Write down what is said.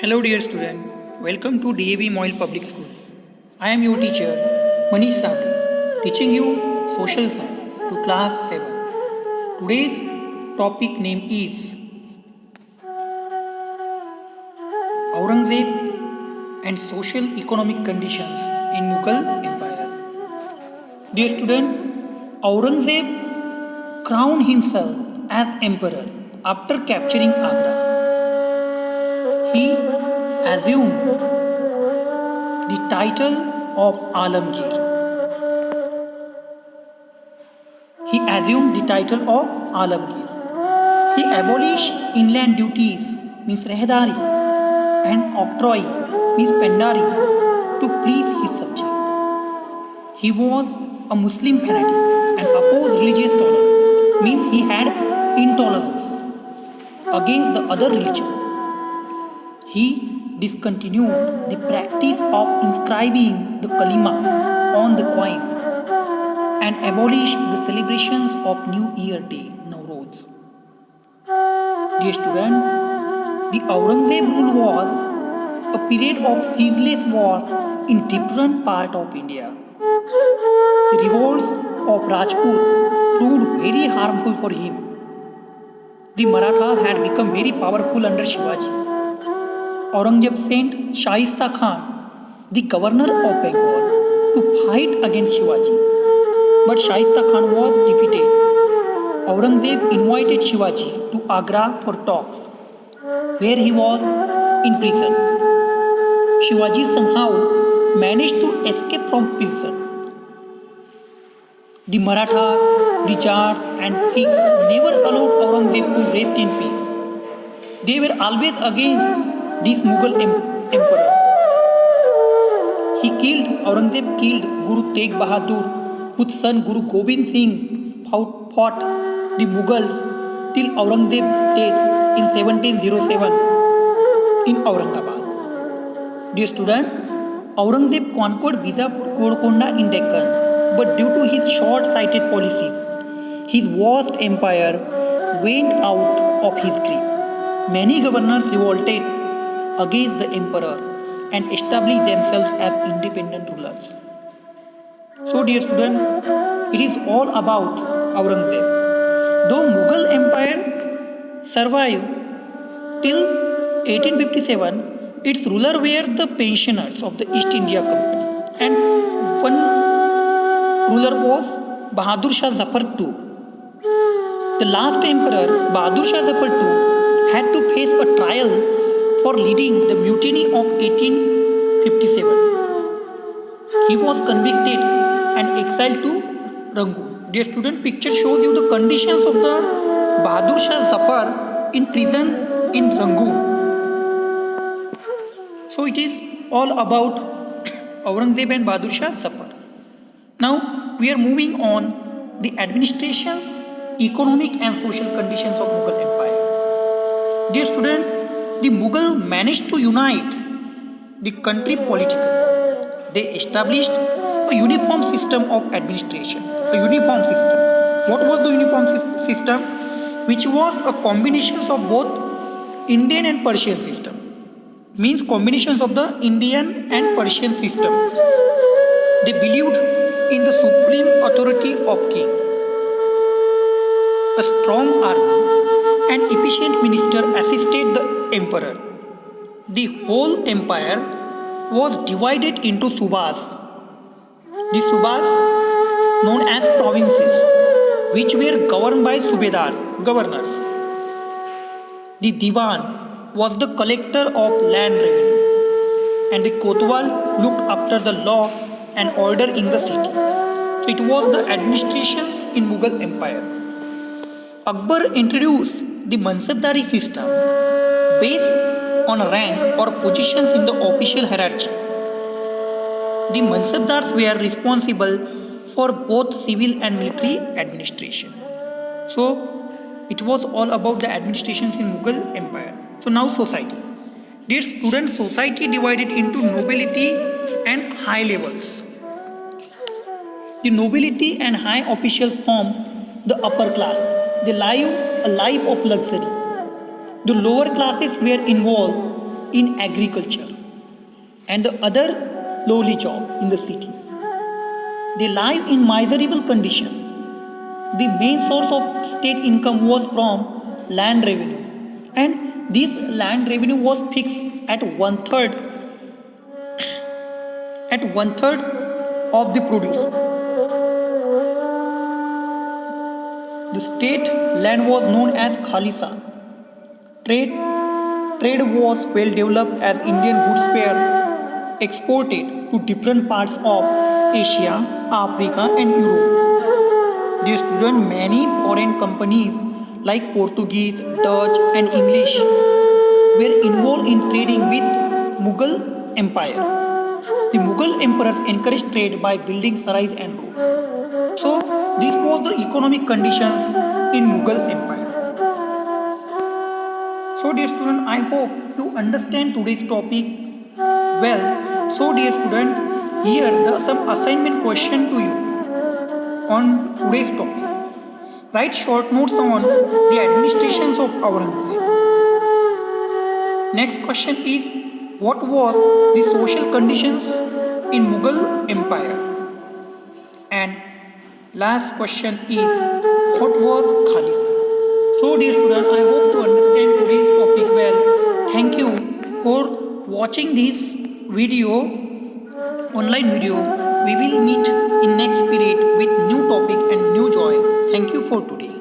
Hello, dear student. Welcome to DAV Moyle Public School. I am your teacher, Manish Sabri, teaching you social science to class 7. Today's topic name is Aurangzeb and social economic conditions in Mughal Empire. Dear student, Aurangzeb crowned himself as emperor after capturing Agra. He assumed the title of Alamgir. He assumed the title of Alamgir. He abolished inland duties, means Rehdari, and octroi, means Pendari, to please his subjects. He was a Muslim fanatic and opposed religious tolerance, means he had intolerance against the other religion. He discontinued the practice of inscribing the kalima on the coins and abolished the celebrations of New Year Day, Nowruz. Dear student, the Aurangzeb rule was a period of ceaseless war in different parts of India. The revolts of Rajput proved very harmful for him. The Marathas had become very powerful under Shivaji. Aurangzeb sent Shaista Khan, the governor of Bengal, to fight against Shivaji. But Shaista Khan was defeated. Aurangzeb invited Shivaji to Agra for talks, where he was in prison. Shivaji somehow managed to escape from prison. The Marathas, the Jats, and Sikhs never allowed Aurangzeb to rest in peace. They were always against this Mughal emperor. Aurangzeb killed Guru Tegh Bahadur, whose son Guru Gobind Singh fought the Mughals till Aurangzeb's death in 1707 in Aurangabad. Dear student, Aurangzeb conquered Bijapur, Golconda in Deccan, but due to his short-sighted policies, his vast empire went out of his grip. Many governors revolted against the emperor and established themselves as independent rulers. So, dear student, it is all about Aurangzeb. Though Mughal Empire survived till 1857, its rulers were the pensioners of the East India Company, and one ruler was Bahadur Shah Zafar II. The last emperor, Bahadur Shah Zafar II, had to face a trial for leading the mutiny of 1857. He was convicted and exiled to Rangoon. Dear student, picture shows you the conditions of the Bahadur Shah Zafar in prison in Rangoon. So it is all about Aurangzeb and Bahadur Shah Zafar. Now we are moving on the administration, economic and social conditions of Mughal Empire. Dear student, the Mughal managed to unite the country politically. They established a uniform system of administration. What was the uniform system? Which was a combination of both Indian and Persian system. Means combinations of the Indian and Persian system. They believed in the supreme authority of king. A strong army and efficient minister assisted the emperor. The whole empire was divided into subas. The subas, known as provinces, which were governed by subedars, governors. The diwan was the collector of land revenue, and the kotwal looked after the law and order in the city. So it was the administration in Mughal Empire. Akbar introduced the Mansabdari system based on rank or positions in the official hierarchy. The Mansabdars were responsible for both civil and military administration. So it was all about the administrations in Mughal Empire. So now society. Dear students, society divided into nobility and high levels. The nobility and high officials formed the upper class. They live a life of luxury. The lower classes were involved in agriculture and the other lowly job in the cities. They live in miserable condition. The main source of state income was from land revenue, and this land revenue was fixed at one third of the produce. The state land was known as Khalisa. Trade Trade was well developed as Indian goods were exported to different parts of Asia, Africa, and Europe. They student many foreign companies like Portuguese, Dutch, and English were involved in trading with Mughal Empire. The Mughal emperors encouraged trade by building sarais and roads. So this was the economic conditions in Mughal Empire. So dear student, I hope you understand today's topic well. So dear student, here the some assignment question to you on today's topic. Write short notes on the administrations of Aurangzeb. Next question is, what was the social conditions in Mughal Empire? And last question is, what was Khalisa? So dear student, I hope to understand today's topic well. Thank you for watching this video, online video. We will meet in next period with new topic and new joy. Thank you for today.